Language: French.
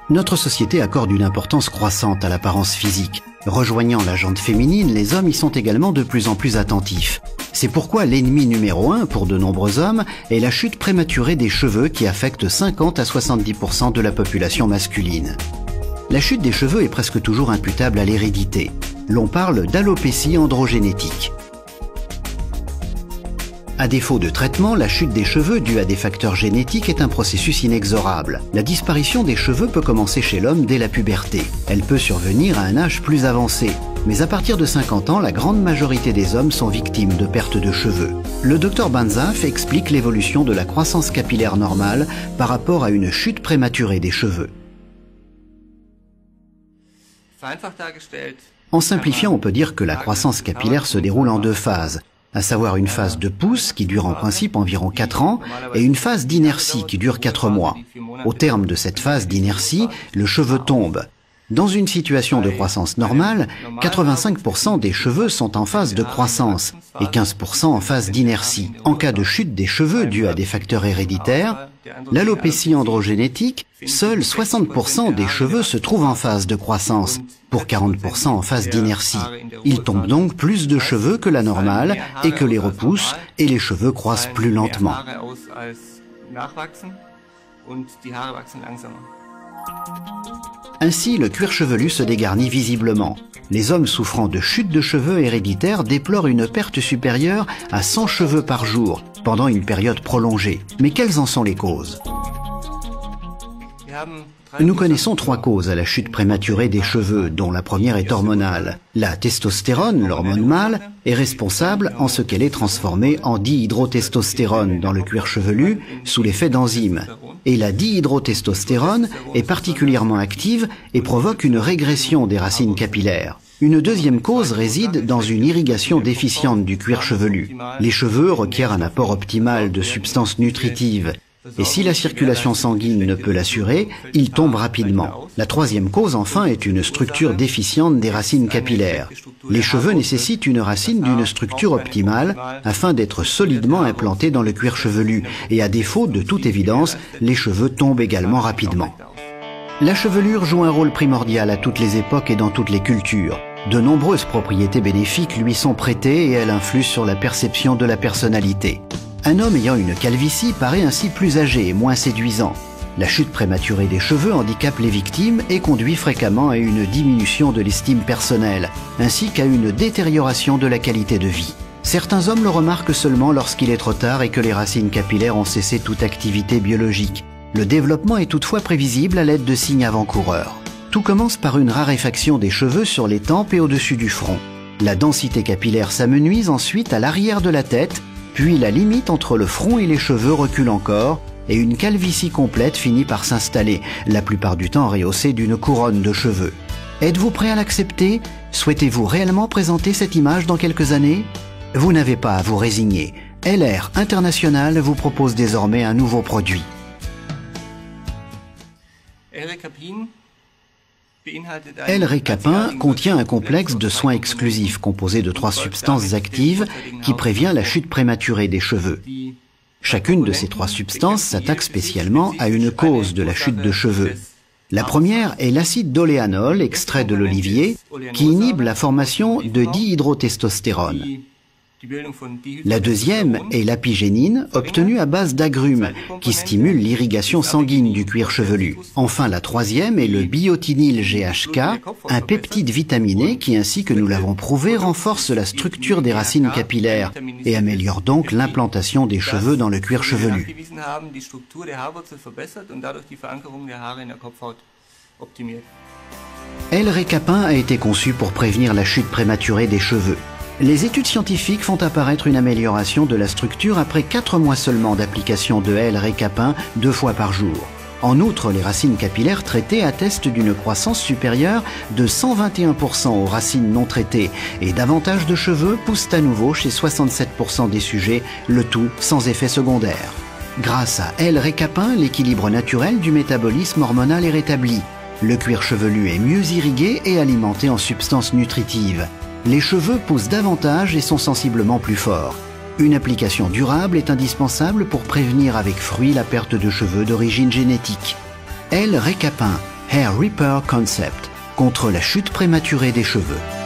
Notre société accorde une importance croissante à l'apparence physique. Rejoignant la gente féminine, les hommes y sont également de plus en plus attentifs. C'est pourquoi l'ennemi numéro 1 pour de nombreux hommes est la chute prématurée des cheveux qui affecte 50 à 70% de la population masculine. La chute des cheveux est presque toujours imputable à l'hérédité. L'on parle d'alopécie androgénétique. À défaut de traitement, la chute des cheveux due à des facteurs génétiques est un processus inexorable. La disparition des cheveux peut commencer chez l'homme dès la puberté. Elle peut survenir à un âge plus avancé. Mais à partir de 50 ans, la grande majorité des hommes sont victimes de perte de cheveux. Le Dr Banzhaf explique l'évolution de la croissance capillaire normale par rapport à une chute prématurée des cheveux. En simplifiant, on peut dire que la croissance capillaire se déroule en deux phases, à savoir une phase de pousse qui dure en principe environ 4 ans et une phase d'inertie qui dure 4 mois. Au terme de cette phase d'inertie, le cheveu tombe. Dans une situation de croissance normale, 85% des cheveux sont en phase de croissance et 15% en phase d'inertie. En cas de chute des cheveux due à des facteurs héréditaires, l'alopécie androgénétique, seuls 60% des cheveux se trouvent en phase de croissance, pour 40% en phase d'inertie. Il tombe donc plus de cheveux que la normale et que les repousses, et les cheveux croissent plus lentement. Ainsi, le cuir chevelu se dégarnit visiblement. Les hommes souffrant de chute de cheveux héréditaire déplorent une perte supérieure à 100 cheveux par jour pendant une période prolongée. Mais quelles en sont les causes ? Nous connaissons 3 causes à la chute prématurée des cheveux, dont la première est hormonale. La testostérone, l'hormone mâle, est responsable en ce qu'elle est transformée en dihydrotestostérone dans le cuir chevelu sous l'effet d'enzymes. Et la dihydrotestostérone est particulièrement active et provoque une régression des racines capillaires. Une deuxième cause réside dans une irrigation déficiente du cuir chevelu. Les cheveux requièrent un apport optimal de substances nutritives. Et si la circulation sanguine ne peut l'assurer, il tombe rapidement. La troisième cause, enfin, est une structure déficiente des racines capillaires. Les cheveux nécessitent une racine d'une structure optimale afin d'être solidement implantés dans le cuir chevelu. Et à défaut de toute évidence, les cheveux tombent également rapidement. La chevelure joue un rôle primordial à toutes les époques et dans toutes les cultures. De nombreuses propriétés bénéfiques lui sont prêtées et elle influe sur la perception de la personnalité. Un homme ayant une calvitie paraît ainsi plus âgé et moins séduisant. La chute prématurée des cheveux handicape les victimes et conduit fréquemment à une diminution de l'estime personnelle, ainsi qu'à une détérioration de la qualité de vie. Certains hommes le remarquent seulement lorsqu'il est trop tard et que les racines capillaires ont cessé toute activité biologique. Le développement est toutefois prévisible à l'aide de signes avant-coureurs. Tout commence par une raréfaction des cheveux sur les tempes et au-dessus du front. La densité capillaire s'amenuise ensuite à l'arrière de la tête, puis la limite entre le front et les cheveux recule encore, et une calvitie complète finit par s'installer, la plupart du temps rehaussée d'une couronne de cheveux. Êtes-vous prêt à l'accepter? Souhaitez-vous réellement présenter cette image dans quelques années? Vous n'avez pas à vous résigner. LR International vous propose désormais un nouveau produit. L-récapin contient un complexe de soins exclusifs composé de 3 substances actives qui prévient la chute prématurée des cheveux. Chacune de ces 3 substances s'attaque spécialement à une cause de la chute de cheveux. La première est l'acide d'oléanol, extrait de l'olivier, qui inhibe la formation de dihydrotestostérone. La deuxième est l'apigénine, obtenue à base d'agrumes, qui stimule l'irrigation sanguine du cuir chevelu. Enfin, la troisième est le biotinyl GHK, un peptide vitaminé qui, ainsi que nous l'avons prouvé, renforce la structure des racines capillaires et améliore donc l'implantation des cheveux dans le cuir chevelu. L-récapin a été conçu pour prévenir la chute prématurée des cheveux. Les études scientifiques font apparaître une amélioration de la structure après 4 mois seulement d'application de L-récapin 2 fois par jour. En outre, les racines capillaires traitées attestent d'une croissance supérieure de 121% aux racines non traitées et davantage de cheveux poussent à nouveau chez 67% des sujets, le tout sans effet secondaire. Grâce à L-récapin, l'équilibre naturel du métabolisme hormonal est rétabli. Le cuir chevelu est mieux irrigué et alimenté en substances nutritives. Les cheveux poussent davantage et sont sensiblement plus forts. Une application durable est indispensable pour prévenir avec fruit la perte de cheveux d'origine génétique. L-récapin, Hair Repair Concept, contre la chute prématurée des cheveux.